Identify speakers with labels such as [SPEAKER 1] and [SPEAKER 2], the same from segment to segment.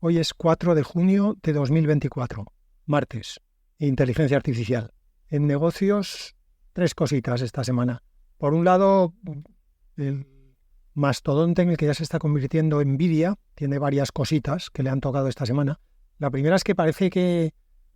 [SPEAKER 1] Hoy es 4 de junio de 2024, martes, inteligencia artificial. En negocios, 3 cositas esta semana. Por un lado, el mastodonte en el que ya se está convirtiendo Nvidia tiene varias cositas que le han tocado esta semana. La primera es que parece que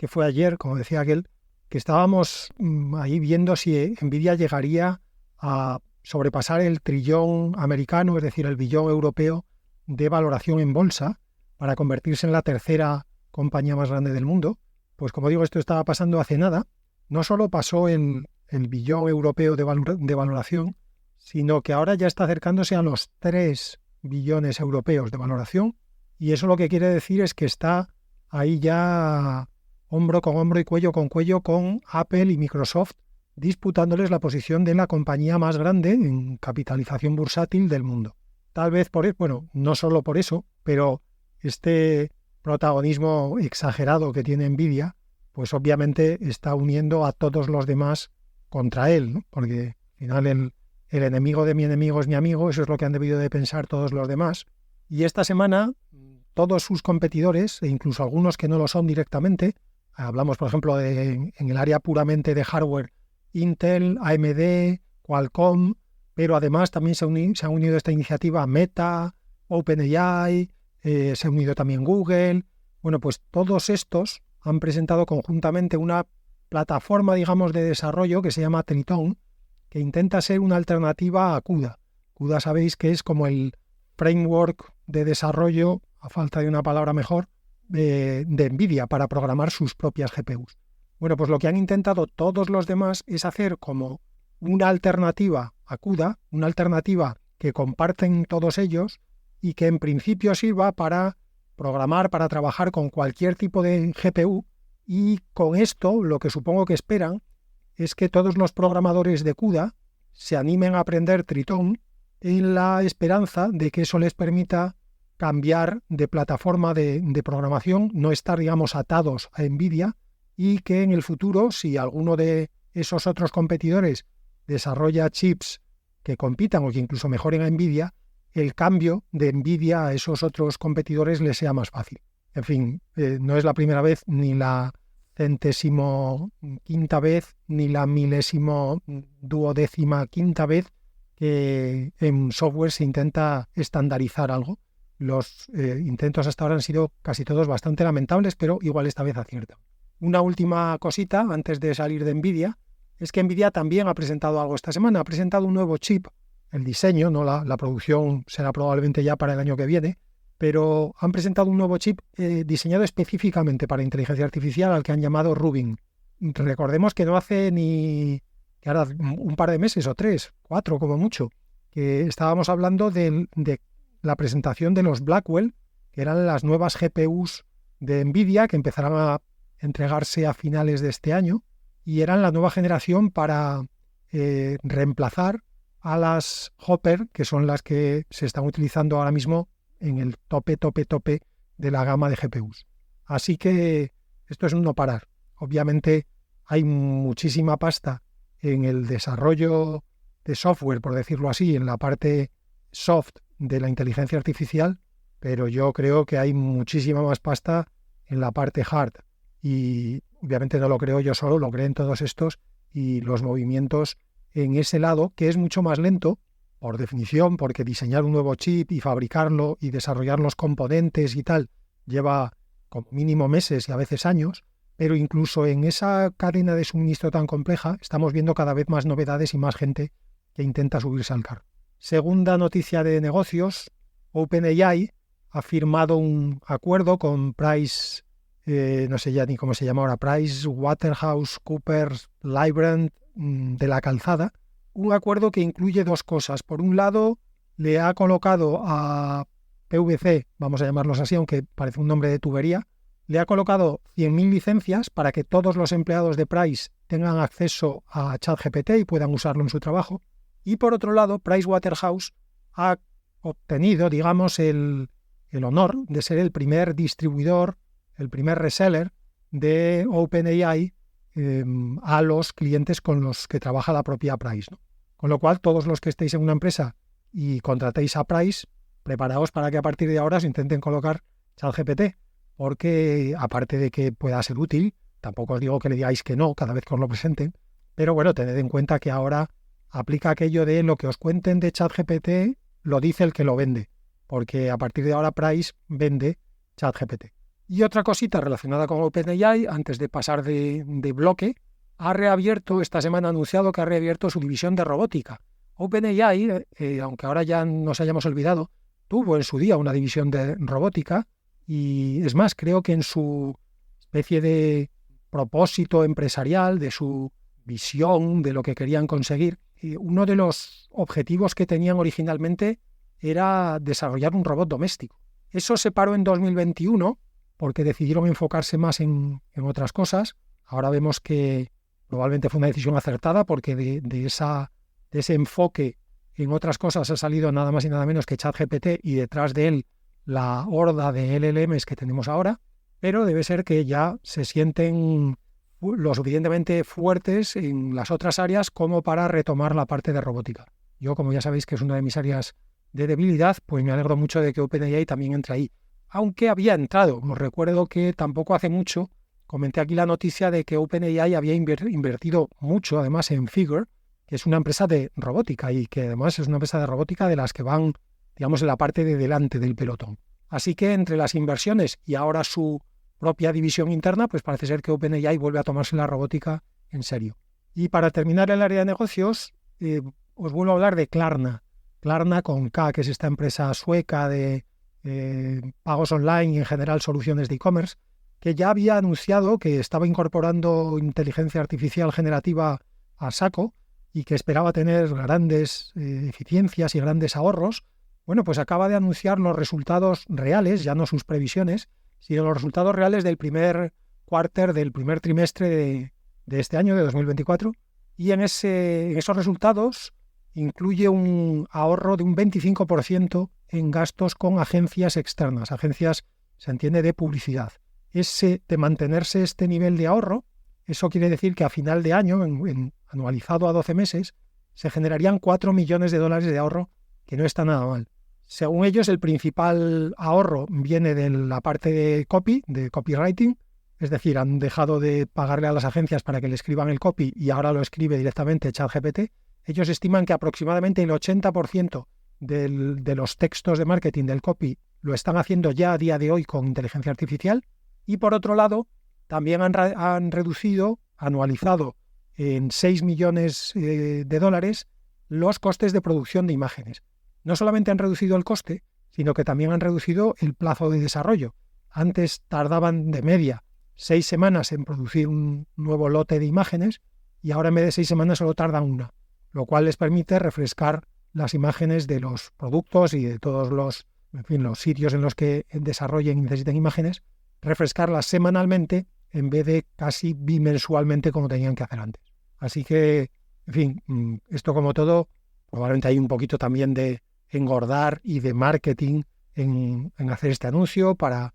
[SPEAKER 1] fue ayer, como decía aquel, que estábamos ahí viendo si Nvidia llegaría a sobrepasar el trillón americano, es decir, el billón europeo de valoración en bolsa, para convertirse en la tercera compañía más grande del mundo. Pues como digo, esto estaba pasando hace nada. No solo pasó en el billón europeo de valoración, sino que ahora ya está acercándose a los 3 billones europeos de valoración, y eso lo que quiere decir es que está ahí ya hombro con hombro y cuello con Apple y Microsoft, disputándoles la posición de la compañía más grande en capitalización bursátil del mundo. Tal vez no solo por eso, pero este protagonismo exagerado que tiene Nvidia, pues obviamente está uniendo a todos los demás contra él, ¿no? Porque al final el enemigo de mi enemigo es mi amigo, eso es lo que han debido de pensar todos los demás. Y esta semana todos sus competidores, e incluso algunos que no lo son directamente, hablamos por ejemplo en el área puramente de hardware, Intel, AMD, Qualcomm, pero además también se ha unido a esta iniciativa Meta, OpenAI, se ha unido también Google. Bueno, pues todos estos han presentado conjuntamente una plataforma, digamos, de desarrollo que se llama Triton, que intenta ser una alternativa a CUDA. CUDA sabéis que es como el framework de desarrollo, a falta de una palabra mejor, de Nvidia para programar sus propias GPUs. Bueno, pues lo que han intentado todos los demás es hacer como una alternativa a CUDA, una alternativa que comparten todos ellos y que en principio sirva para programar, para trabajar con cualquier tipo de GPU, y con esto lo que supongo que esperan es que todos los programadores de CUDA se animen a aprender Triton en la esperanza de que eso les permita cambiar de plataforma de programación, no estar, digamos, atados a Nvidia, y que en el futuro, si alguno de esos otros competidores desarrolla chips que compitan o que incluso mejoren a Nvidia, el cambio de Nvidia a esos otros competidores les sea más fácil. En fin, no es la primera vez, ni la 115ª vez, ni la 1015ª vez que en software se intenta estandarizar algo. Los intentos hasta ahora han sido casi todos bastante lamentables, pero igual esta vez aciertan. Una última cosita antes de salir de Nvidia es que Nvidia también ha presentado algo esta semana. Ha presentado un nuevo chip. El diseño, no la producción será probablemente ya para el año que viene, pero han presentado un nuevo chip diseñado específicamente para inteligencia artificial, al que han llamado Rubin. Recordemos que no hace ni que ahora un par de meses o 3, 4 como mucho, que estábamos hablando de la presentación de los Blackwell, que eran las nuevas GPUs de Nvidia que empezarán a entregarse a finales de este año, y eran la nueva generación para reemplazar a las Hopper, que son las que se están utilizando ahora mismo en el tope de la gama de GPUs. Así que esto es un no parar. Obviamente hay muchísima pasta en el desarrollo de software, por decirlo así, en la parte soft de la inteligencia artificial, pero yo creo que hay muchísima más pasta en la parte hard. Y obviamente no lo creo yo solo, lo creen todos estos, y los movimientos en ese lado, que es mucho más lento, por definición, porque diseñar un nuevo chip y fabricarlo y desarrollar los componentes y tal lleva como mínimo meses y a veces años, pero incluso en esa cadena de suministro tan compleja estamos viendo cada vez más novedades y más gente que intenta subirse al carro. Segunda noticia de negocios: OpenAI ha firmado un acuerdo con Price, no sé ya ni cómo se llama ahora, PricewaterhouseCoopers Lybrand de la Calzada, un acuerdo que incluye 2 cosas. Por un lado, le ha colocado a PwC, vamos a llamarlos así, aunque parece un nombre de tubería, le ha colocado 100.000 licencias para que todos los empleados de Price tengan acceso a ChatGPT y puedan usarlo en su trabajo. Y por otro lado, Pricewaterhouse ha obtenido, digamos, el honor de ser el primer distribuidor, el primer reseller de OpenAI a los clientes con los que trabaja la propia Price, ¿no? Con lo cual, todos los que estéis en una empresa y contratéis a Price, preparaos para que a partir de ahora os intenten colocar ChatGPT, porque aparte de que pueda ser útil, tampoco os digo que le digáis que no cada vez que os lo presenten, pero bueno, tened en cuenta que ahora aplica aquello de lo que os cuenten de ChatGPT, lo dice el que lo vende, porque a partir de ahora Price vende ChatGPT. Y otra cosita relacionada con OpenAI, antes de pasar de bloque, esta semana ha anunciado que ha reabierto su división de robótica. OpenAI, aunque ahora ya nos hayamos olvidado, tuvo en su día una división de robótica y es más, creo que en su especie de propósito empresarial, de su visión, de lo que querían conseguir, uno de los objetivos que tenían originalmente era desarrollar un robot doméstico. Eso se paró en 2021 porque decidieron enfocarse más en otras cosas. Ahora vemos que probablemente fue una decisión acertada porque de ese enfoque en otras cosas ha salido nada más y nada menos que ChatGPT y detrás de él la horda de LLMs que tenemos ahora, pero debe ser que ya se sienten lo suficientemente fuertes en las otras áreas como para retomar la parte de robótica. Yo, como ya sabéis que es una de mis áreas de debilidad, pues me alegro mucho de que OpenAI también entre ahí. Aunque había entrado, os recuerdo que tampoco hace mucho comenté aquí la noticia de que OpenAI había invertido mucho, además, en Figure, que es una empresa de robótica y que además es una empresa de robótica de las que van, digamos, en la parte de delante del pelotón. Así que entre las inversiones y ahora su propia división interna, pues parece ser que OpenAI vuelve a tomarse la robótica en serio. Y para terminar el área de negocios, os vuelvo a hablar de Klarna. Klarna con K, que es esta empresa sueca de pagos online y en general soluciones de e-commerce, que ya había anunciado que estaba incorporando inteligencia artificial generativa a saco y que esperaba tener grandes eficiencias y grandes ahorros. Bueno, pues acaba de anunciar los resultados reales, ya no sus previsiones, sino los resultados reales del primer trimestre de este año, de 2024. Y en esos resultados incluye un ahorro de un 25% en gastos con agencias externas. Agencias, se entiende, de publicidad. De mantenerse este nivel de ahorro, eso quiere decir que a final de año, anualizado a 12 meses, se generarían 4 millones de dólares de ahorro, que no está nada mal. Según ellos, el principal ahorro viene de la parte de copywriting, es decir, han dejado de pagarle a las agencias para que le escriban el copy y ahora lo escribe directamente ChatGPT. Ellos estiman que aproximadamente el 80% de los textos de marketing del copy lo están haciendo ya a día de hoy con inteligencia artificial. Y por otro lado, también han reducido, anualizado en 6 millones de dólares, los costes de producción de imágenes. No solamente han reducido el coste, sino que también han reducido el plazo de desarrollo. Antes tardaban de media 6 semanas en producir un nuevo lote de imágenes y ahora en vez de 6 semanas solo tardan una, lo cual les permite refrescar las imágenes de los productos y de todos los sitios en los que desarrollen y necesiten imágenes, refrescarlas semanalmente en vez de casi bimensualmente como tenían que hacer antes. Así que, en fin, esto como todo, probablemente hay un poquito también de engordar y de marketing en hacer este anuncio para,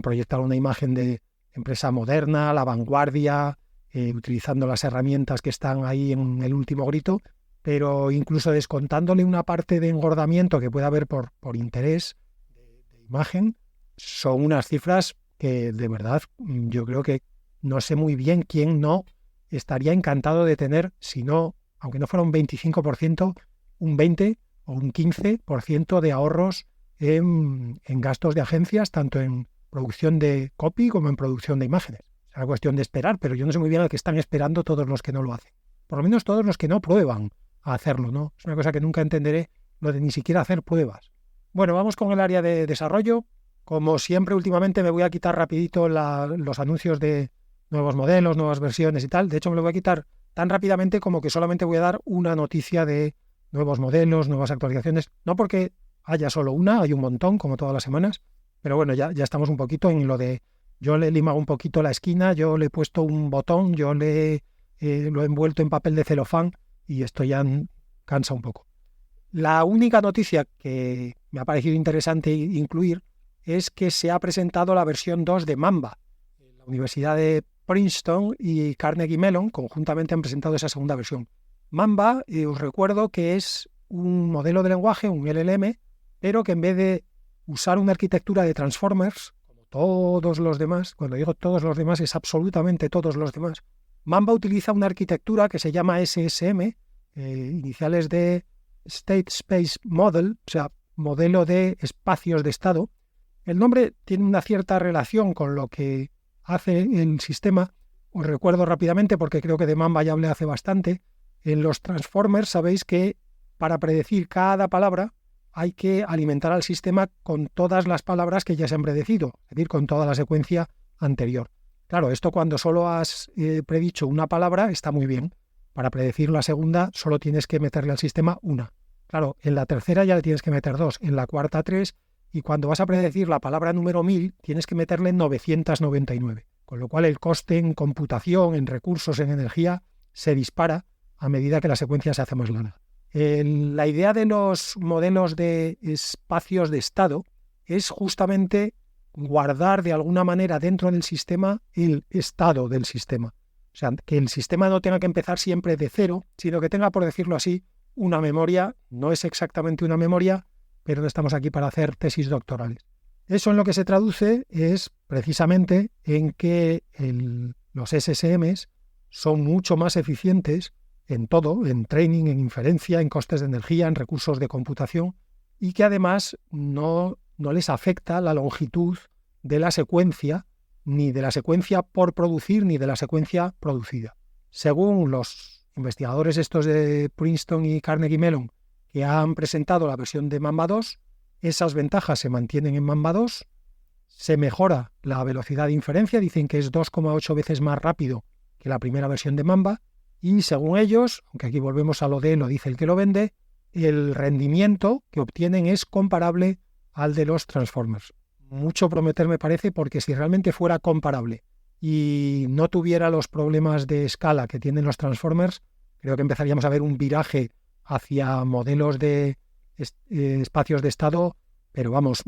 [SPEAKER 1] proyectar una imagen de empresa moderna, la vanguardia, utilizando las herramientas que están ahí en el último grito, pero incluso descontándole una parte de engordamiento que pueda haber por interés de imagen, son unas cifras que de verdad yo creo que no sé muy bien quién no estaría encantado de tener, si no, aunque no fuera un 25%, un 20 o un 15% de ahorros en gastos de agencias, tanto en producción de copy como en producción de imágenes. Es una cuestión de esperar, pero yo no sé muy bien a qué están esperando todos los que no lo hacen. Por lo menos todos los que no prueban a hacerlo, ¿no? Es una cosa que nunca entenderé, lo de ni siquiera hacer pruebas. Bueno, vamos con el área de desarrollo. Como siempre, últimamente me voy a quitar rapidito los anuncios de nuevos modelos, nuevas versiones y tal. De hecho, me lo voy a quitar tan rápidamente como que solamente voy a dar una noticia de nuevos modelos, nuevas actualizaciones. No porque haya solo una, hay un montón, como todas las semanas. Pero bueno, ya estamos un poquito en lo de... Yo le he limado un poquito la esquina, yo le he puesto un botón, yo lo he envuelto en papel de celofán y esto ya cansa un poco. La única noticia que me ha parecido interesante incluir es que se ha presentado la versión 2 de Mamba. La Universidad de Princeton y Carnegie Mellon conjuntamente han presentado esa segunda versión. Mamba, os recuerdo que es un modelo de lenguaje, un LLM, pero que en vez de usar una arquitectura de transformers, todos los demás, cuando digo todos los demás es absolutamente todos los demás, Mamba utiliza una arquitectura que se llama SSM, iniciales de State Space Model, o sea, modelo de espacios de estado. El nombre tiene una cierta relación con lo que hace el sistema. Os recuerdo rápidamente, porque creo que de Mamba ya hablé hace bastante. En los transformers sabéis que para predecir cada palabra hay que alimentar al sistema con todas las palabras que ya se han predecido, es decir, con toda la secuencia anterior. Claro, esto cuando solo has predicho una palabra está muy bien. Para predecir la segunda solo tienes que meterle al sistema una. Claro, en la tercera ya le tienes que meter 2, en la cuarta 3, y cuando vas a predecir la palabra número 1000 tienes que meterle 999. Con lo cual el coste en computación, en recursos, en energía, se dispara a medida que la secuencia se hace más larga. La idea de los modelos de espacios de estado es justamente guardar de alguna manera dentro del sistema el estado del sistema. O sea, que el sistema no tenga que empezar siempre de cero, sino que tenga, por decirlo así, una memoria. No es exactamente una memoria, pero no estamos aquí para hacer tesis doctorales. Eso en lo que se traduce es precisamente en que los SSMs son mucho más eficientes en todo, en training, en inferencia, en costes de energía, en recursos de computación, y que además no les afecta la longitud de la secuencia, ni de la secuencia por producir, ni de la secuencia producida. Según los investigadores estos de Princeton y Carnegie Mellon, que han presentado la versión de Mamba 2, esas ventajas se mantienen en Mamba 2, se mejora la velocidad de inferencia, dicen que es 2,8 veces más rápido que la primera versión de Mamba, y según ellos, aunque aquí volvemos a lo dice el que lo vende, el rendimiento que obtienen es comparable al de los Transformers. Mucho prometer me parece, porque si realmente fuera comparable y no tuviera los problemas de escala que tienen los Transformers, creo que empezaríamos a ver un viraje hacia modelos de espacios de estado, pero vamos,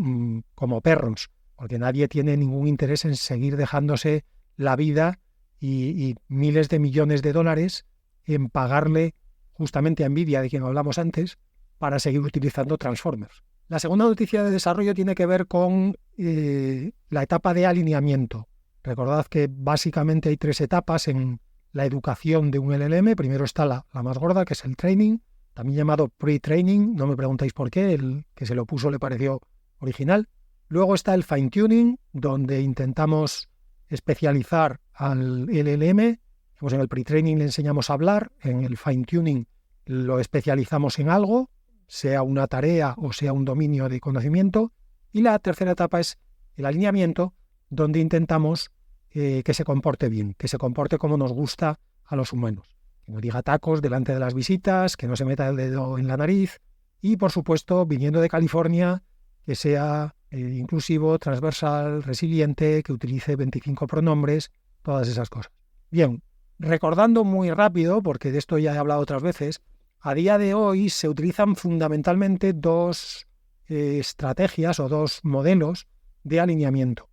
[SPEAKER 1] como perros, porque nadie tiene ningún interés en seguir dejándose la vida y miles de millones de dólares en pagarle justamente a Nvidia, de quien hablamos antes, para seguir utilizando Transformers. La segunda noticia de desarrollo tiene que ver con la etapa de alineamiento. Recordad que básicamente hay 3 etapas en la educación de un LLM. Primero está la más gorda, que es el training, también llamado pre-training. No me preguntáis por qué, el que se lo puso le pareció original. Luego está el fine-tuning, donde intentamos especializar al LLM. En el pre-training le enseñamos a hablar, en el fine-tuning lo especializamos en algo, sea una tarea o sea un dominio de conocimiento. Y la tercera etapa es el alineamiento, donde intentamos que se comporte bien, que se comporte como nos gusta a los humanos. Que no diga tacos delante de las visitas, que no se meta el dedo en la nariz y, por supuesto, viniendo de California, que sea inclusivo, transversal, resiliente, que utilice 25 pronombres, todas esas cosas. Bien, recordando muy rápido, porque de esto ya he hablado otras veces, a día de hoy se utilizan fundamentalmente 2 estrategias o 2 modelos de alineamiento.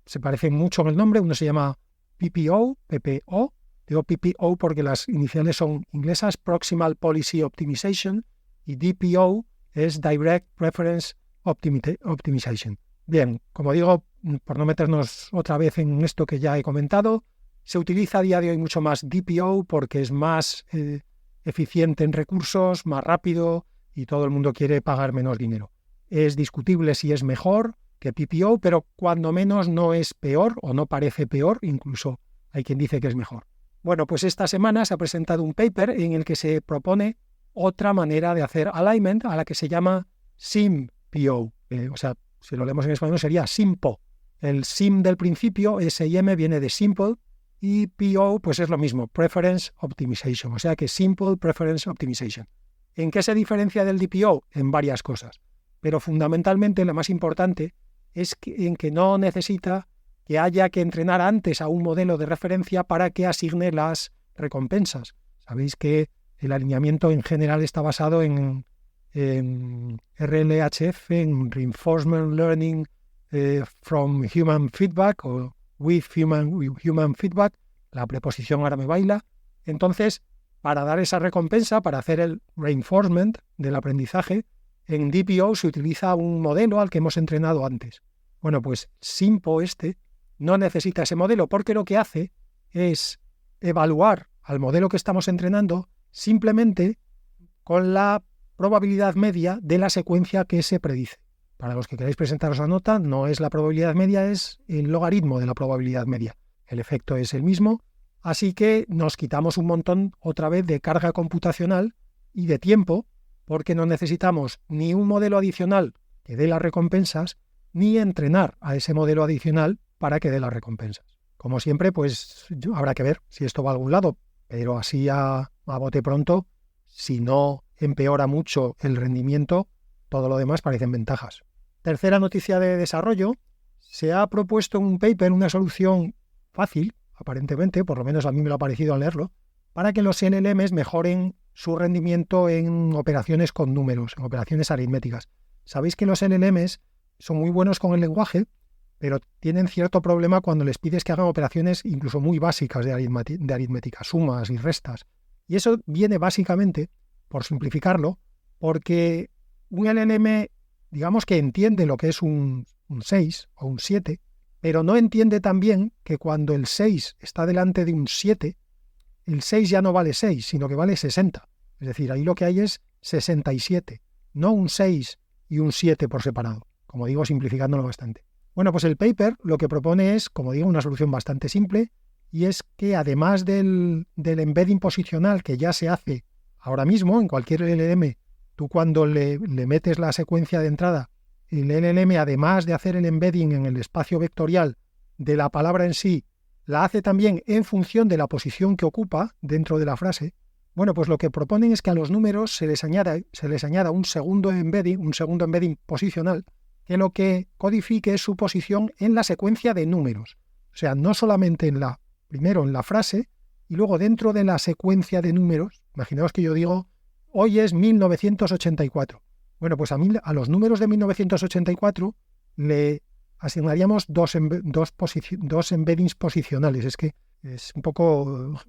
[SPEAKER 1] Se parecen mucho en el nombre. Uno se llama PPO, digo PPO porque las iniciales son inglesas, Proximal Policy Optimization, y DPO es Direct Preference Optimization. Bien, como digo, por no meternos otra vez en esto que ya he comentado, se utiliza a día de hoy mucho más DPO porque es más eficiente en recursos, más rápido, y todo el mundo quiere pagar menos dinero. Es discutible si es mejor que PPO, pero cuando menos no es peor o no parece peor, incluso hay quien dice que es mejor. Bueno, pues esta semana se ha presentado un paper en el que se propone otra manera de hacer alignment, a la que se llama SIMPO. O sea, si lo leemos en español sería SIMPO. El SIM del principio, SIM, viene de Simple, y PO pues es lo mismo, Preference Optimization. O sea que Simple Preference Optimization. ¿En qué se diferencia del DPO? En varias cosas. Pero fundamentalmente la más importante es en que no necesita que haya que entrenar antes a un modelo de referencia para que asigne las recompensas. Sabéis que el alineamiento en general está basado en RLHF, en Reinforcement Learning from Human Feedback o with human Feedback. La preposición ahora me baila. Entonces, para dar esa recompensa, para hacer el reinforcement del aprendizaje, en DPO se utiliza un modelo al que hemos entrenado antes. Bueno, pues SIMPO no necesita ese modelo porque lo que hace es evaluar al modelo que estamos entrenando simplemente con la probabilidad media de la secuencia que se predice. Para los que queráis presentaros la nota, no es la probabilidad media, es el logaritmo de la probabilidad media. El efecto es el mismo, así que nos quitamos un montón otra vez de carga computacional y de tiempo, porque no necesitamos ni un modelo adicional que dé las recompensas, ni entrenar a ese modelo adicional para que dé las recompensas. Como siempre, pues habrá que ver si esto va a algún lado, pero así a bote pronto, si no empeora mucho el rendimiento, todo lo demás parecen ventajas. Tercera noticia de desarrollo, se ha propuesto en un paper una solución fácil, aparentemente, por lo menos a mí me lo ha parecido al leerlo, para que los LLMs mejoren su rendimiento en operaciones con números, en operaciones aritméticas. Sabéis que los LLMs son muy buenos con el lenguaje, pero tienen cierto problema cuando les pides que hagan operaciones incluso muy básicas de aritmética, sumas y restas. Y eso viene básicamente, por simplificarlo, porque un LLM, digamos que entiende lo que es un 6 o un 7, pero no entiende también que cuando el 6 está delante de un 7, el 6 ya no vale 6, sino que vale 60. Es decir, ahí lo que hay es 67, no un 6 y un 7 por separado, como digo, simplificándolo bastante. Bueno, pues el paper lo que propone es, como digo, una solución bastante simple, y es que además del embedding posicional que ya se hace ahora mismo en cualquier LLM, tú cuando le metes la secuencia de entrada, el LLM, además de hacer el embedding en el espacio vectorial de la palabra en sí, la hace también en función de la posición que ocupa dentro de la frase. Bueno, pues lo que proponen es que a los números se les añada un segundo embedding posicional, que lo que codifique es su posición en la secuencia de números. O sea, no solamente primero en la frase, y luego dentro de la secuencia de números. Imaginaos que yo digo, hoy es 1984. Bueno, pues a los números de 1984 le asignaríamos dos embeddings posicionales. Es que es un poco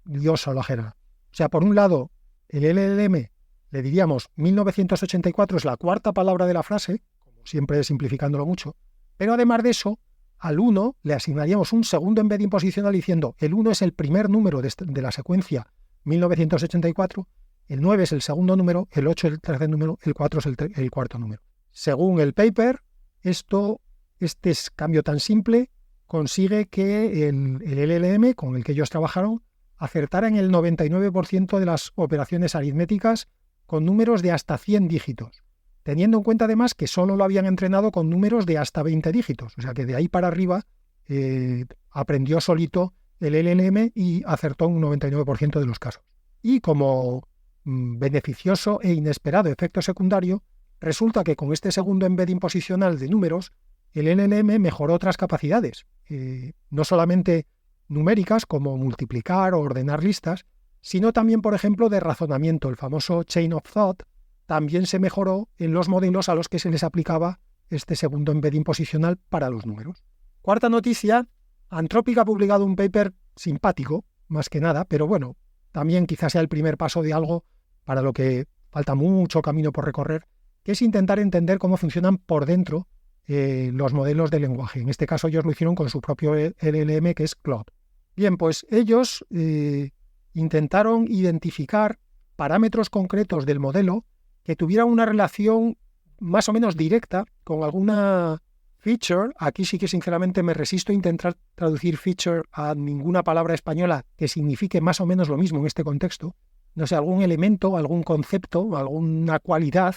[SPEAKER 1] liosa la jerga. O sea, por un lado, el LLM le diríamos 1984 es la cuarta palabra de la frase, como siempre simplificándolo mucho, pero además de eso, al 1 le asignaríamos un segundo embedding posicional diciendo el 1 es el primer número de la secuencia 1984, el 9 es el segundo número, el 8 es el tercer número, el 4 es el cuarto número. Según el paper, este cambio tan simple consigue que el LLM con el que ellos trabajaron acertara en el 99% de las operaciones aritméticas con números de hasta 100 dígitos, teniendo en cuenta además que solo lo habían entrenado con números de hasta 20 dígitos, o sea que de ahí para arriba aprendió solito el LLM y acertó en un 99% de los casos. Y como beneficioso e inesperado efecto secundario, resulta que con este segundo embedding posicional de números, el LLM mejoró otras capacidades, no solamente numéricas como multiplicar o ordenar listas, sino también, por ejemplo, de razonamiento. El famoso chain of thought también se mejoró en los modelos a los que se les aplicaba este segundo embedding posicional para los números. Cuarta noticia, Anthropic ha publicado un paper simpático, más que nada, pero bueno, también quizás sea el primer paso de algo para lo que falta mucho camino por recorrer, que es intentar entender cómo funcionan por dentro los modelos de lenguaje. En este caso ellos lo hicieron con su propio LLM, que es Claude. Bien, pues ellos intentaron identificar parámetros concretos del modelo que tuvieran una relación más o menos directa con alguna feature. Aquí sí que sinceramente me resisto a intentar traducir feature a ninguna palabra española que signifique más o menos lo mismo en este contexto. No sé, algún elemento, algún concepto, alguna cualidad,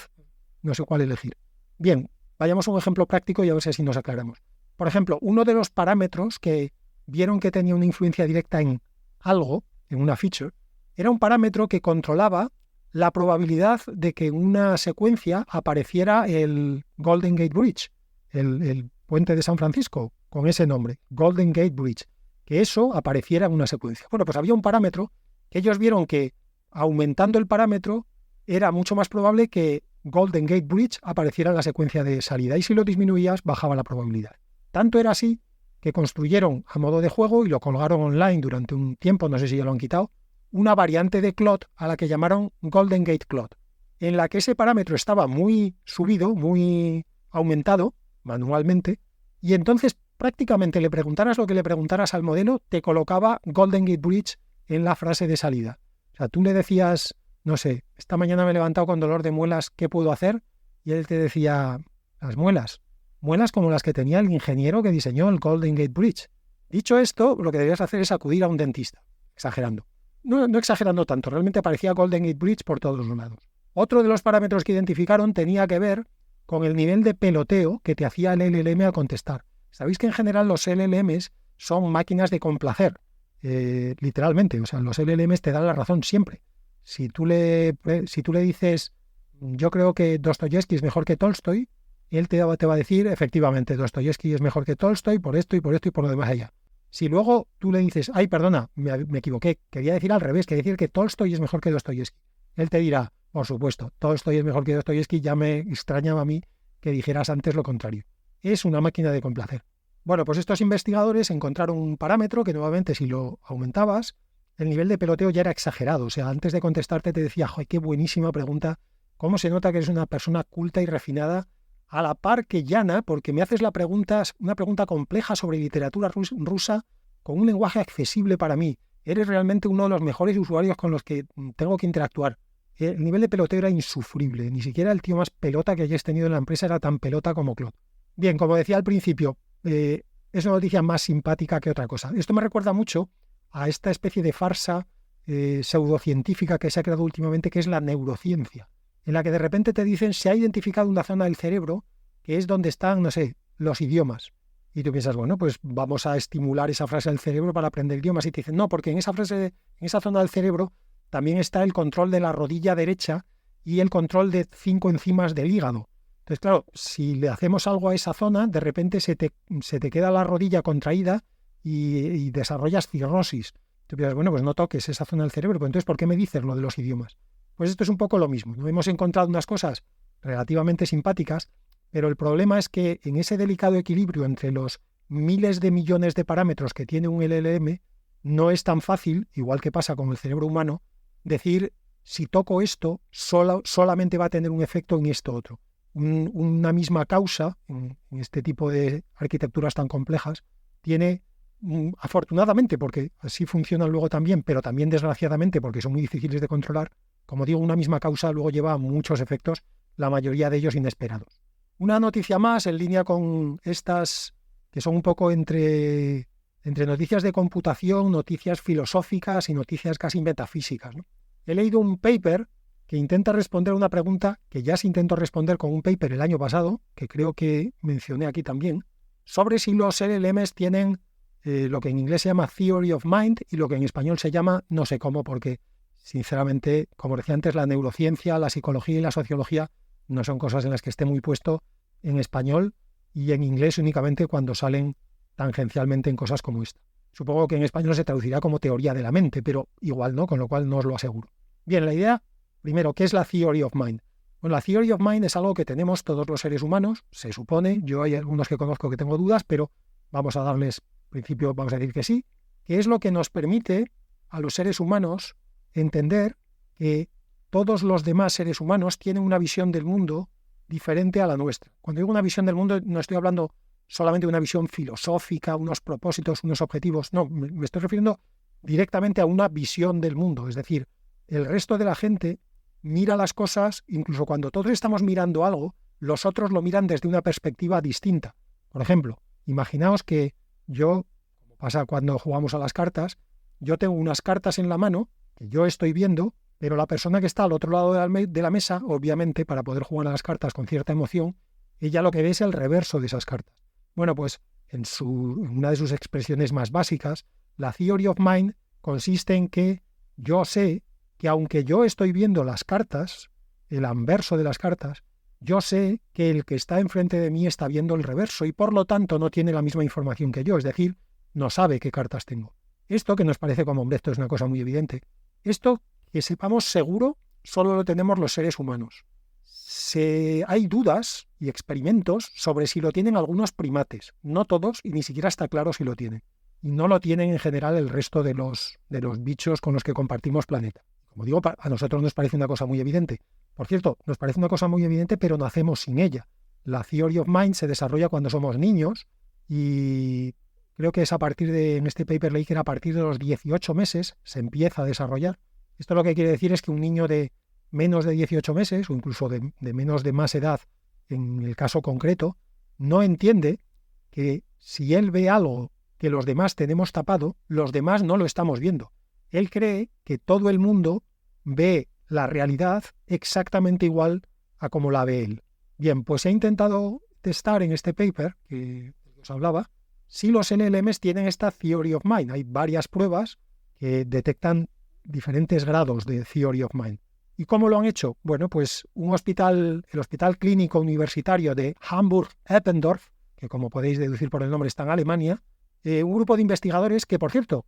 [SPEAKER 1] no sé cuál elegir. Bien, vayamos a un ejemplo práctico y a ver si así nos aclaramos. Por ejemplo, uno de los parámetros que vieron que tenía una influencia directa en algo, en una feature, era un parámetro que controlaba la probabilidad de que en una secuencia apareciera el Golden Gate Bridge, el puente de San Francisco, con ese nombre, Golden Gate Bridge, que eso apareciera en una secuencia. Bueno, pues había un parámetro que ellos vieron que aumentando el parámetro era mucho más probable que Golden Gate Bridge apareciera en la secuencia de salida, y si lo disminuías bajaba la probabilidad. Tanto era así que construyeron a modo de juego y lo colgaron online durante un tiempo, no sé si ya lo han quitado, una variante de Claude a la que llamaron Golden Gate Claude, en la que ese parámetro estaba muy subido, muy aumentado manualmente, Y entonces prácticamente le preguntaras lo que le preguntaras al modelo, te colocaba Golden Gate Bridge en la frase de salida. O sea, tú le decías, no sé, esta mañana me he levantado con dolor de muelas, ¿qué puedo hacer? Y él te decía, las muelas. Muelas como las que tenía el ingeniero que diseñó el Golden Gate Bridge. Dicho esto, lo que deberías hacer es acudir a un dentista. Exagerando. No exagerando tanto, realmente parecía Golden Gate Bridge por todos los lados. Otro de los parámetros que identificaron tenía que ver con el nivel de peloteo que te hacía el LLM al contestar. Sabéis que en general los LLMs son máquinas de complacer, literalmente. O sea, los LLMs te dan la razón siempre. Si tú le dices, yo creo que Dostoyevsky es mejor que Tolstoy, él te va a decir, efectivamente, Dostoyevsky es mejor que Tolstoy por esto y por esto y por lo demás allá. Si luego tú le dices, ay, perdona, me equivoqué, quería decir al revés, quería decir que Tolstoy es mejor que Dostoyevsky, él te dirá, por supuesto, Tolstoy es mejor que Dostoyevsky, ya me extrañaba a mí que dijeras antes lo contrario. Es una máquina de complacer. Bueno, pues estos investigadores encontraron un parámetro que nuevamente si lo aumentabas, el nivel de peloteo ya era exagerado. O sea, antes de contestarte te decía, ¡ay, qué buenísima pregunta! ¿Cómo se nota que eres una persona culta y refinada a la par que llana? Porque me haces una pregunta compleja sobre literatura rusa con un lenguaje accesible para mí. Eres realmente uno de los mejores usuarios con los que tengo que interactuar. El nivel de peloteo era insufrible. Ni siquiera el tío más pelota que hayas tenido en la empresa era tan pelota como Claude. Bien, como decía al principio, es una noticia más simpática que otra cosa. Esto me recuerda mucho a esta especie de farsa pseudocientífica que se ha creado últimamente, que es la neurociencia, en la que de repente te dicen se ha identificado una zona del cerebro que es donde están, no sé, los idiomas. Y tú piensas, bueno, pues vamos a estimular esa frase del cerebro para aprender idiomas. Y te dicen, no, porque en esa zona del cerebro también está el control de la rodilla derecha y el control de 5 enzimas del hígado. Entonces, claro, si le hacemos algo a esa zona, de repente se te queda la rodilla contraída y desarrollas cirrosis. Tú piensas, bueno, pues no toques esa zona del cerebro, pero entonces, ¿por qué me dices lo de los idiomas? Pues esto es un poco lo mismo. ¿No? Hemos encontrado unas cosas relativamente simpáticas, pero el problema es que en ese delicado equilibrio entre los miles de millones de parámetros que tiene un LLM, no es tan fácil, igual que pasa con el cerebro humano, decir, si toco esto, solamente va a tener un efecto en esto otro. Una misma causa, en este tipo de arquitecturas tan complejas, tiene, afortunadamente, porque así funcionan luego también, pero también desgraciadamente, porque son muy difíciles de controlar, como digo, una misma causa luego lleva a muchos efectos, la mayoría de ellos inesperados. Una noticia más en línea con estas que son un poco entre noticias de computación, noticias filosóficas y noticias casi metafísicas, ¿no? He leído un paper que intenta responder a una pregunta que ya se intentó responder con un paper el año pasado, que creo que mencioné aquí también, sobre si los LLMs tienen lo que en inglés se llama Theory of Mind y lo que en español se llama no sé cómo, porque sinceramente, como decía antes, la neurociencia, la psicología y la sociología no son cosas en las que esté muy puesto en español y en inglés únicamente cuando salen tangencialmente en cosas como esta. Supongo que en español se traducirá como teoría de la mente, pero igual no, con lo cual no os lo aseguro. Bien, la idea, primero, ¿qué es la Theory of Mind? Bueno, la Theory of Mind es algo que tenemos todos los seres humanos, se supone, yo hay algunos que conozco que tengo dudas, pero vamos a darles, en principio vamos a decir que sí, que es lo que nos permite a los seres humanos entender que todos los demás seres humanos tienen una visión del mundo diferente a la nuestra. Cuando digo una visión del mundo no estoy hablando solamente de una visión filosófica, unos propósitos, unos objetivos, no, me estoy refiriendo directamente a una visión del mundo, es decir, el resto de la gente mira las cosas, incluso cuando todos estamos mirando algo, los otros lo miran desde una perspectiva distinta. Por ejemplo, imaginaos que yo, como pasa cuando jugamos a las cartas, yo tengo unas cartas en la mano que yo estoy viendo, pero la persona que está al otro lado de la mesa, obviamente, para poder jugar a las cartas con cierta emoción, ella lo que ve es el reverso de esas cartas. Bueno, pues en una de sus expresiones más básicas, la Theory of Mind consiste en que yo sé que aunque yo estoy viendo las cartas, el anverso de las cartas, yo sé que el que está enfrente de mí está viendo el reverso y por lo tanto no tiene la misma información que yo, es decir, no sabe qué cartas tengo. Esto que nos parece como, hombre, esto es una cosa muy evidente. Esto, que sepamos seguro, solo lo tenemos los seres humanos. Hay dudas y experimentos sobre si lo tienen algunos primates, no todos, y ni siquiera está claro si lo tienen. Y no lo tienen en general el resto de los bichos con los que compartimos planeta. Como digo, a nosotros nos parece una cosa muy evidente. Por cierto, nos parece una cosa muy evidente, pero nacemos sin ella. La Theory of Mind se desarrolla cuando somos niños y creo que es en este paper leí que era a partir de los 18 meses se empieza a desarrollar. Esto lo que quiere decir es que un niño de menos de 18 meses o incluso de menos de más edad, en el caso concreto, no entiende que si él ve algo que los demás tenemos tapado, los demás no lo estamos viendo. Él cree que todo el mundo ve la realidad exactamente igual a como la ve él. Bien, pues he intentado testar en este paper que os hablaba si los LLMs tienen esta Theory of Mind. Hay varias pruebas que detectan diferentes grados de Theory of Mind. ¿Y cómo lo han hecho? Bueno, pues el Hospital Clínico Universitario de Hamburg-Eppendorf, que como podéis deducir por el nombre está en Alemania, un grupo de investigadores que, por cierto,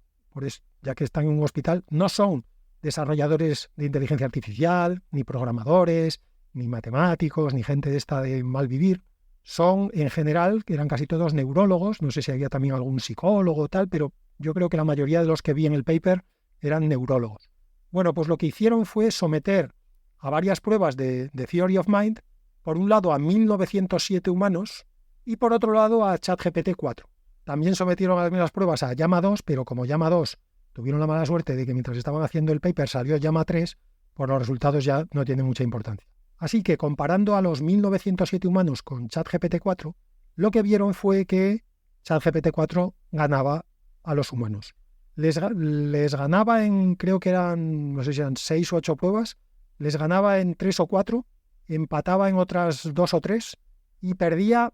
[SPEAKER 1] ya que están en un hospital, no son desarrolladores de inteligencia artificial, ni programadores, ni matemáticos, ni gente de esta de mal vivir. Son, en general, que eran casi todos neurólogos, no sé si había también algún psicólogo o tal, pero yo creo que la mayoría de los que vi en el paper eran neurólogos. Bueno, pues lo que hicieron fue someter a varias pruebas de Theory of Mind, por un lado a 1907 humanos y por otro lado a ChatGPT 4. También sometieron a las mismas pruebas a Llama 2, pero como Llama 2 tuvieron la mala suerte de que mientras estaban haciendo el paper salió Llama 3, pues los resultados ya no tienen mucha importancia. Así que comparando a los 1907 humanos con ChatGPT 4, lo que vieron fue que ChatGPT 4 ganaba a los humanos. Les ganaba en, creo que eran, no sé si eran 6 o 8 pruebas, les ganaba en 3 o 4, empataba en otras 2 o 3 y perdía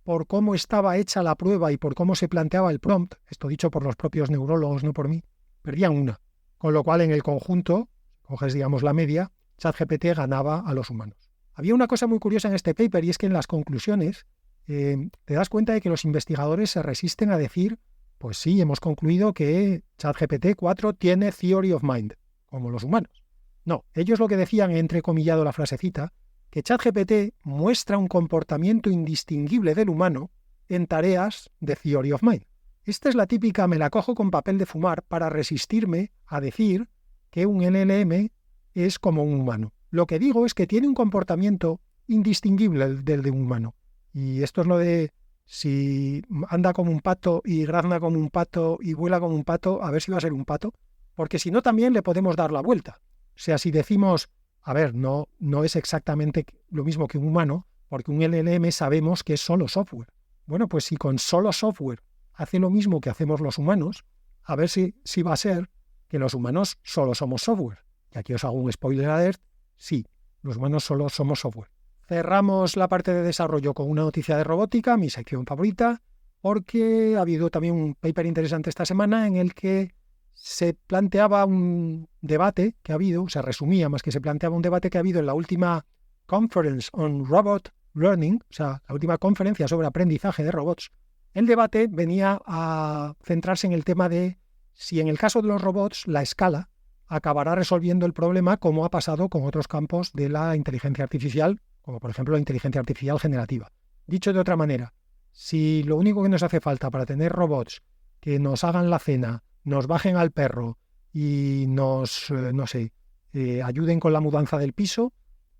[SPEAKER 1] por cómo estaba hecha la prueba y por cómo se planteaba el prompt, esto dicho por los propios neurólogos, no por mí, perdían una. Con lo cual, en el conjunto, coges, digamos, la media, ChatGPT ganaba a los humanos. Había una cosa muy curiosa en este paper y es que en las conclusiones te das cuenta de que los investigadores se resisten a decir, pues sí, hemos concluido que ChatGPT 4 tiene Theory of Mind, como los humanos. No, ellos lo que decían, entrecomillado la frasecita, que ChatGPT muestra un comportamiento indistinguible del humano en tareas de Theory of Mind. Esta es la típica me la cojo con papel de fumar para resistirme a decir que un LLM es como un humano. Lo que digo es que tiene un comportamiento indistinguible del de un humano. Y esto es lo de si anda como un pato y grazna como un pato y vuela como un pato, a ver si va a ser un pato, porque si no también le podemos dar la vuelta. O sea, si decimos, a ver, no es exactamente lo mismo que un humano, porque un LLM sabemos que es solo software. Bueno, pues si con solo software hace lo mismo que hacemos los humanos, a ver si va a ser que los humanos solo somos software. Y aquí os hago un spoiler alert, sí, los humanos solo somos software. Cerramos la parte de desarrollo con una noticia de robótica, mi sección favorita, porque ha habido también un paper interesante esta semana en el que se planteaba un debate que ha habido, se resumía más que se planteaba un debate que ha habido en la última Conference on Robot Learning, o sea, la última conferencia sobre aprendizaje de robots. El debate venía a centrarse en el tema de si en el caso de los robots la escala acabará resolviendo el problema como ha pasado con otros campos de la inteligencia artificial, como por ejemplo la inteligencia artificial generativa. Dicho de otra manera, si lo único que nos hace falta para tener robots que nos hagan la cena, nos bajen al perro y nos, ayuden con la mudanza del piso,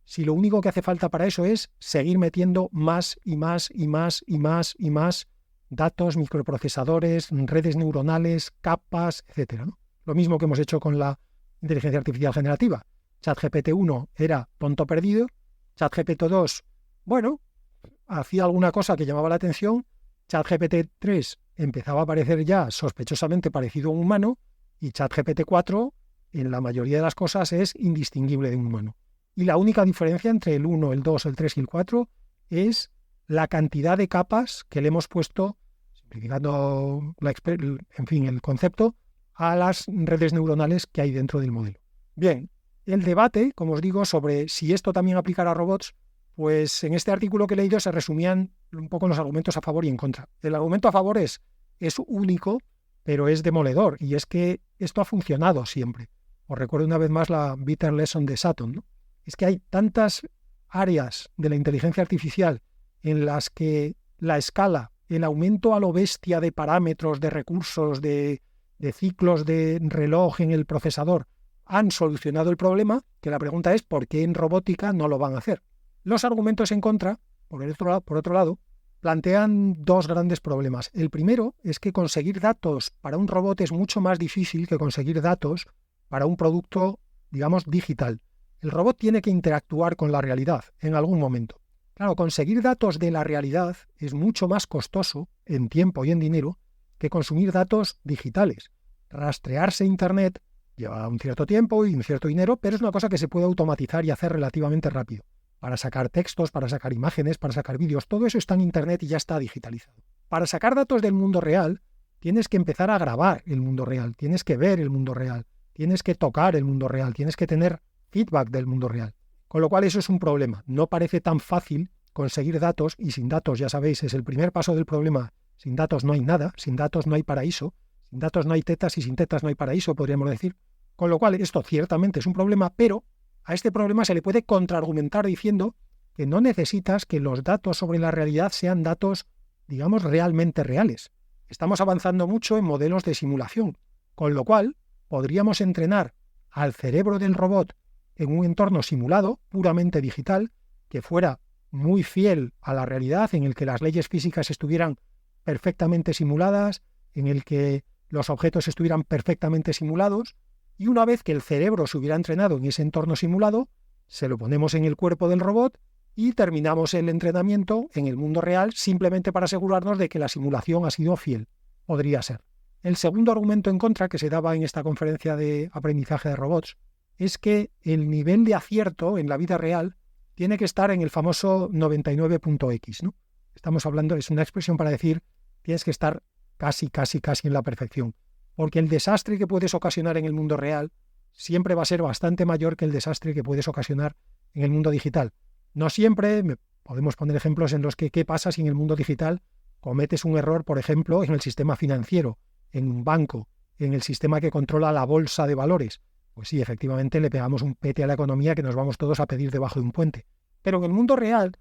[SPEAKER 1] si lo único que hace falta para eso es seguir metiendo más y más y más y más y más datos, microprocesadores, redes neuronales, capas, etcétera, ¿no? Lo mismo que hemos hecho con la inteligencia artificial generativa. ChatGPT 1 era tonto perdido, ChatGPT 2, bueno, hacía alguna cosa que llamaba la atención, ChatGPT 3 empezaba a parecer ya sospechosamente parecido a un humano y ChatGPT 4 en la mayoría de las cosas es indistinguible de un humano. Y la única diferencia entre el 1, el 2, el 3 y el 4 es la cantidad de capas que le hemos puesto, simplificando el concepto, a las redes neuronales que hay dentro del modelo. Bien, el debate, como os digo, sobre si esto también aplicará a robots, pues en este artículo que he leído se resumían un poco los argumentos a favor y en contra. El argumento a favor es único, pero es demoledor, y es que esto ha funcionado siempre. Os recuerdo una vez más la bitter lesson de Sutton, ¿no? Es que hay tantas áreas de la inteligencia artificial en las que la escala, el aumento a lo bestia de parámetros, de recursos, de ciclos de reloj en el procesador han solucionado el problema, que la pregunta es ¿por qué en robótica no lo van a hacer? Los argumentos en contra, por otro lado, plantean dos grandes problemas. El primero es que conseguir datos para un robot es mucho más difícil que conseguir datos para un producto, digamos, digital. El robot tiene que interactuar con la realidad en algún momento. Claro, conseguir datos de la realidad es mucho más costoso en tiempo y en dinero que consumir datos digitales. Rastrearse Internet lleva un cierto tiempo y un cierto dinero, pero es una cosa que se puede automatizar y hacer relativamente rápido. Para sacar textos, para sacar imágenes, para sacar vídeos, todo eso está en Internet y ya está digitalizado. Para sacar datos del mundo real, tienes que empezar a grabar el mundo real, tienes que ver el mundo real, tienes que tocar el mundo real, tienes que tener feedback del mundo real. Con lo cual eso es un problema. No parece tan fácil conseguir datos y sin datos, ya sabéis, es el primer paso del problema. Sin datos no hay nada, sin datos no hay paraíso, sin datos no hay tetas y sin tetas no hay paraíso, podríamos decir. Con lo cual esto ciertamente es un problema, pero a este problema se le puede contraargumentar diciendo que no necesitas que los datos sobre la realidad sean datos, digamos, realmente reales. Estamos avanzando mucho en modelos de simulación, con lo cual podríamos entrenar al cerebro del robot en un entorno simulado, puramente digital, que fuera muy fiel a la realidad, en el que las leyes físicas estuvieran perfectamente simuladas, en el que los objetos estuvieran perfectamente simulados, y una vez que el cerebro se hubiera entrenado en ese entorno simulado, se lo ponemos en el cuerpo del robot y terminamos el entrenamiento en el mundo real simplemente para asegurarnos de que la simulación ha sido fiel. Podría ser. El segundo argumento en contra que se daba en esta conferencia de aprendizaje de robots es que el nivel de acierto en la vida real tiene que estar en el famoso 99.x, ¿no? Estamos hablando, es una expresión para decir, tienes que estar casi en la perfección. Porque el desastre que puedes ocasionar en el mundo real siempre va a ser bastante mayor que el desastre que puedes ocasionar en el mundo digital. No siempre, podemos poner ejemplos en los que qué pasa si en el mundo digital cometes un error, por ejemplo, en el sistema financiero, en un banco, en el sistema que controla la bolsa de valores. Pues sí, efectivamente le pegamos un pete a la economía que nos vamos todos a pedir debajo de un puente. Pero en el mundo real,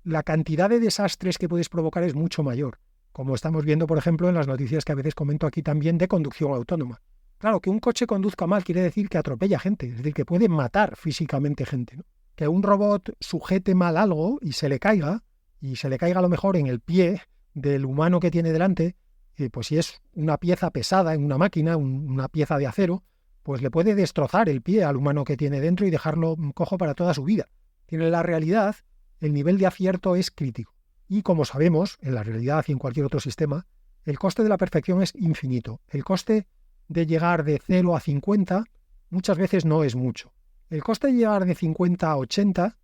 [SPEAKER 1] la cantidad de desastres que puedes provocar es mucho mayor, como estamos viendo, por ejemplo, en las noticias que a veces comento aquí también de conducción autónoma. Claro, que un coche conduzca mal quiere decir que atropella gente, es decir, que puede matar físicamente gente, ¿no? Que un robot sujete mal algo y se le caiga a lo mejor en el pie del humano que tiene delante, pues si es una pieza pesada en una máquina, una pieza de acero, pues le puede destrozar el pie al humano que tiene dentro y dejarlo cojo para toda su vida. En la realidad, el nivel de acierto es crítico. Y como sabemos, en la realidad y en cualquier otro sistema, el coste de la perfección es infinito. El coste de llegar de 0 a 50 muchas veces no es mucho. El coste de llegar de 50 a 80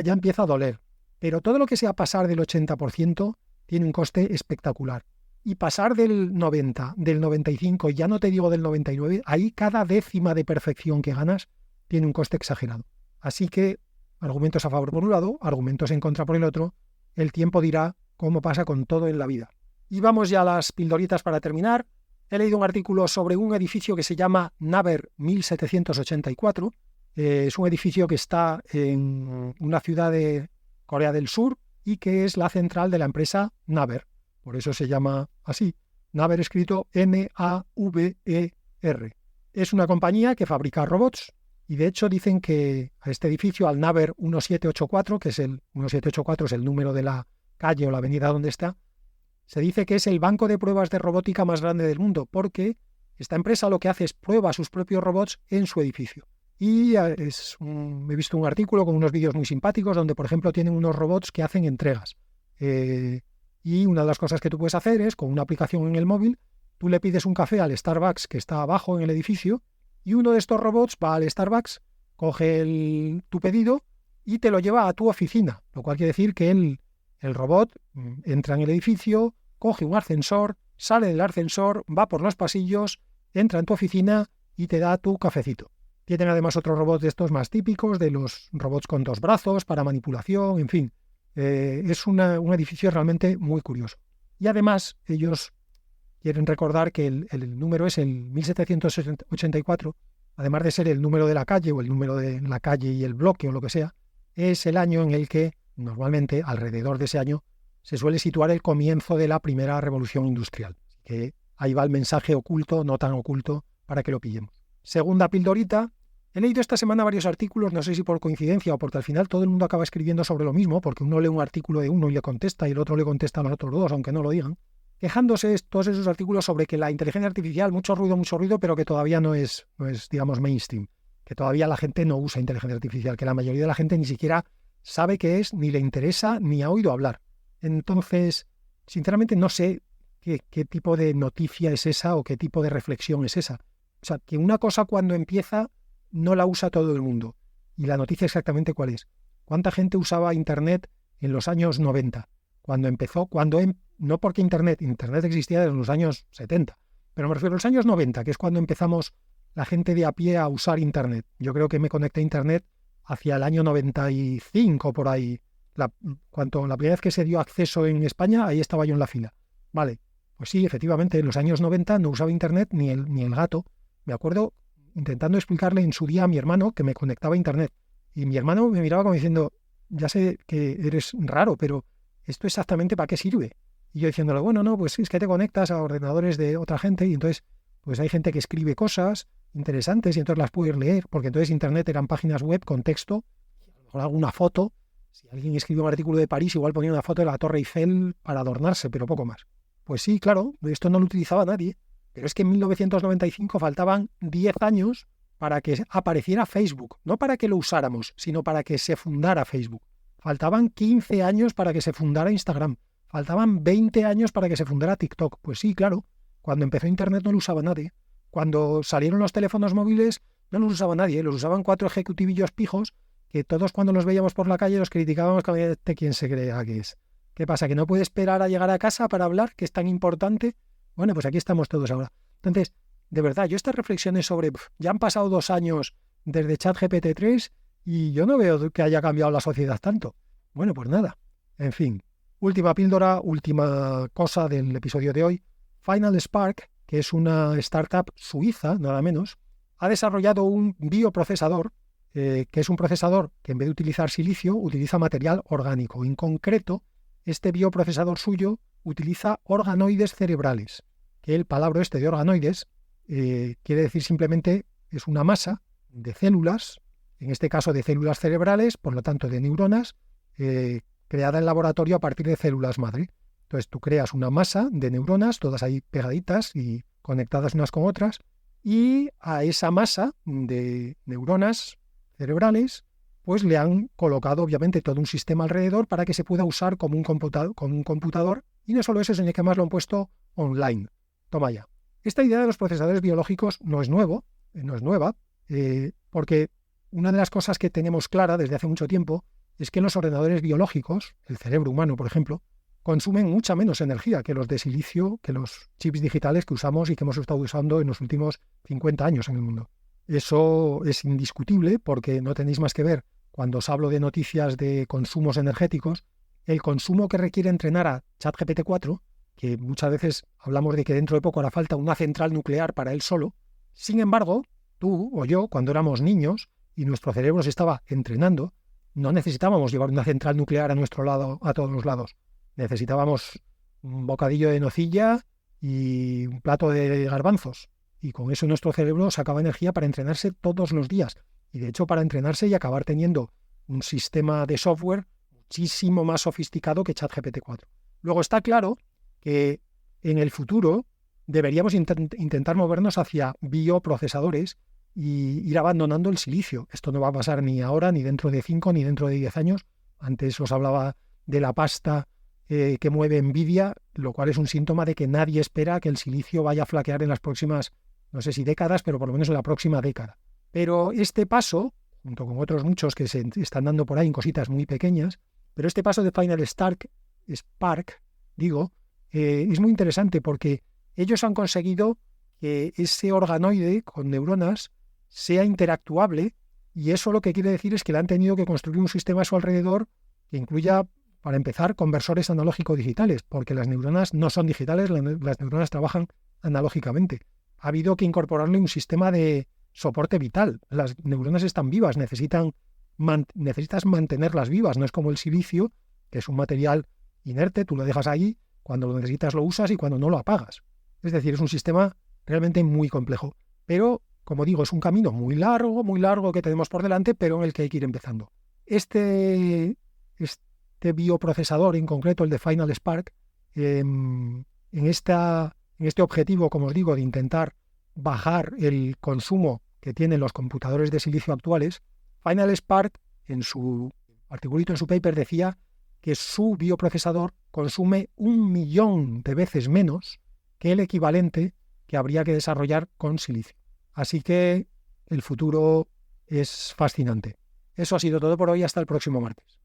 [SPEAKER 1] ya empieza a doler. Pero todo lo que sea pasar del 80% tiene un coste espectacular. Y pasar del 90, del 95, ya no te digo del 99, ahí cada décima de perfección que ganas tiene un coste exagerado. Así que argumentos a favor por un lado, argumentos en contra por el otro. El tiempo dirá cómo pasa con todo en la vida. Y vamos ya a las pildoritas para terminar. He leído un artículo sobre un edificio que se llama Naver 1784. Es un edificio que está en una ciudad de Corea del Sur y que es la central de la empresa Naver. Por eso se llama así. Naver escrito N-A-V-E-R. Es una compañía que fabrica robots y de hecho dicen que a este edificio, al Naver 1784, que es el 1784 es el número de la calle o la avenida donde está, se dice que es el banco de pruebas de robótica más grande del mundo, porque esta empresa lo que hace es prueba sus propios robots en su edificio. Y he visto un artículo con unos vídeos muy simpáticos donde, por ejemplo, tienen unos robots que hacen entregas. Y una de las cosas que tú puedes hacer es, con una aplicación en el móvil, tú le pides un café al Starbucks que está abajo en el edificio y uno de estos robots va al Starbucks, coge tu pedido y te lo lleva a tu oficina, lo cual quiere decir que el robot entra en el edificio, coge un ascensor, sale del ascensor, va por los pasillos, entra en tu oficina y te da tu cafecito. Tienen además otros robots de estos más típicos, de los robots con 2 brazos para manipulación, en fin. Es un edificio realmente muy curioso. Y además ellos quieren recordar que el número es el 1784, además de ser el número de la calle o el número de la calle y el bloque o lo que sea, es el año en el que normalmente alrededor de ese año se suele situar el comienzo de la primera revolución industrial. Que ahí va el mensaje oculto, no tan oculto, para que lo pillemos. Segunda pildorita, He leído esta semana varios artículos, no sé si por coincidencia o porque al final todo el mundo acaba escribiendo sobre lo mismo, porque uno lee un artículo de uno y le contesta y el otro le contesta a los otros dos, aunque no lo digan, quejándose todos esos artículos sobre que la inteligencia artificial, mucho ruido, pero que todavía no es, digamos, mainstream, que todavía la gente no usa inteligencia artificial, que la mayoría de la gente ni siquiera sabe qué es, ni le interesa, ni ha oído hablar. Entonces, sinceramente no sé qué tipo de noticia es esa o qué tipo de reflexión es esa. O sea, que una cosa cuando empieza no la usa todo el mundo. Y la noticia exactamente cuál es. ¿Cuánta gente usaba Internet en los años 90? Cuando empezó, no porque Internet existía desde los años 70, pero me refiero a los años 90, que es cuando empezamos la gente de a pie a usar Internet. Yo creo que me conecté a Internet hacia el año 95, por ahí. La primera vez que se dio acceso en España, ahí estaba yo en la fila. Vale, pues sí, efectivamente, en los años 90 no usaba Internet ni el gato. Me acuerdo intentando explicarle en su día a mi hermano que me conectaba a Internet. Y mi hermano me miraba como diciendo, ya sé que eres raro, pero ¿esto exactamente para qué sirve? Y yo diciéndole, bueno, no, pues es que te conectas a ordenadores de otra gente y entonces pues hay gente que escribe cosas interesantes y entonces las puedes leer, porque entonces Internet eran páginas web con texto, a lo mejor alguna foto. Si alguien escribe un artículo de París, igual ponía una foto de la Torre Eiffel para adornarse, pero poco más. Pues sí, claro, esto no lo utilizaba nadie. Pero es que en 1995 faltaban 10 años para que apareciera Facebook. No para que lo usáramos, sino para que se fundara Facebook. Faltaban 15 años para que se fundara Instagram. Faltaban 20 años para que se fundara TikTok. Pues sí, claro. Cuando empezó Internet no lo usaba nadie. Cuando salieron los teléfonos móviles no los usaba nadie. Los usaban 4 ejecutivillos pijos que todos cuando los veíamos por la calle los criticábamos como este quién se crea que es. ¿Qué pasa? ¿Que no puede esperar a llegar a casa para hablar? ¿Que es tan importante? Bueno, pues aquí estamos todos ahora. Entonces, de verdad, yo estas reflexiones sobre... ya han pasado 2 años desde ChatGPT 3 y yo no veo que haya cambiado la sociedad tanto. Bueno, pues nada. En fin, última píldora, última cosa del episodio de hoy. Final Spark, que es una startup suiza, nada menos, ha desarrollado un bioprocesador, que es un procesador que en vez de utilizar silicio, utiliza material orgánico. En concreto, este bioprocesador suyo utiliza organoides cerebrales, que el palabra este de organoides quiere decir simplemente es una masa de células, en este caso de células cerebrales, por lo tanto de neuronas, creada en laboratorio a partir de células madre. Entonces tú creas una masa de neuronas, todas ahí pegaditas y conectadas unas con otras, y a esa masa de neuronas cerebrales pues le han colocado obviamente todo un sistema alrededor para que se pueda usar como un computador, y no solo eso, sino que además lo han puesto online. Toma ya. Esta idea de los procesadores biológicos no es nueva, porque una de las cosas que tenemos clara desde hace mucho tiempo es que los ordenadores biológicos, el cerebro humano, por ejemplo, consumen mucha menos energía que los de silicio, que los chips digitales que usamos y que hemos estado usando en los últimos 50 años en el mundo. Eso es indiscutible porque no tenéis más que ver cuando os hablo de noticias de consumos energéticos, el consumo que requiere entrenar a ChatGPT 4, que muchas veces hablamos de que dentro de poco hará falta una central nuclear para él solo. Sin embargo, tú o yo, cuando éramos niños y nuestro cerebro se estaba entrenando, no necesitábamos llevar una central nuclear a nuestro lado, a todos los lados. Necesitábamos un bocadillo de nocilla y un plato de garbanzos. Y con eso nuestro cerebro sacaba energía para entrenarse todos los días. Y de hecho para entrenarse y acabar teniendo un sistema de software muchísimo más sofisticado que ChatGPT 4. Luego está claro que en el futuro deberíamos intentar movernos hacia bioprocesadores y ir abandonando el silicio. Esto no va a pasar ni ahora, ni dentro de 5, ni dentro de 10 años. Antes os hablaba de la pasta que mueve Nvidia, lo cual es un síntoma de que nadie espera que el silicio vaya a flaquear en las próximas, no sé si décadas, pero por lo menos en la próxima década. Pero este paso, junto con otros muchos que se están dando por ahí en cositas muy pequeñas, pero este paso de Final Spark, es muy interesante porque ellos han conseguido que ese organoide con neuronas sea interactuable, y eso lo que quiere decir es que le han tenido que construir un sistema a su alrededor que incluya, para empezar, conversores analógico-digitales, porque las neuronas no son digitales, las neuronas trabajan analógicamente. Ha habido que incorporarle un sistema de soporte vital. Las neuronas están vivas, necesitas mantenerlas vivas, no es como el silicio, que es un material inerte, tú lo dejas ahí, cuando lo necesitas lo usas y cuando no lo apagas. Es decir, es un sistema realmente muy complejo. Pero como digo, es un camino muy largo que tenemos por delante, pero en el que hay que ir empezando. Este bioprocesador, en concreto el de Final Spark, en este objetivo, como os digo, de intentar bajar el consumo que tienen los computadores de silicio actuales, Final Spark, en su articulito, en su paper, decía que su bioprocesador consume 1 millón de veces menos que el equivalente que habría que desarrollar con silicio. Así que el futuro es fascinante. Eso ha sido todo por hoy. Hasta el próximo martes.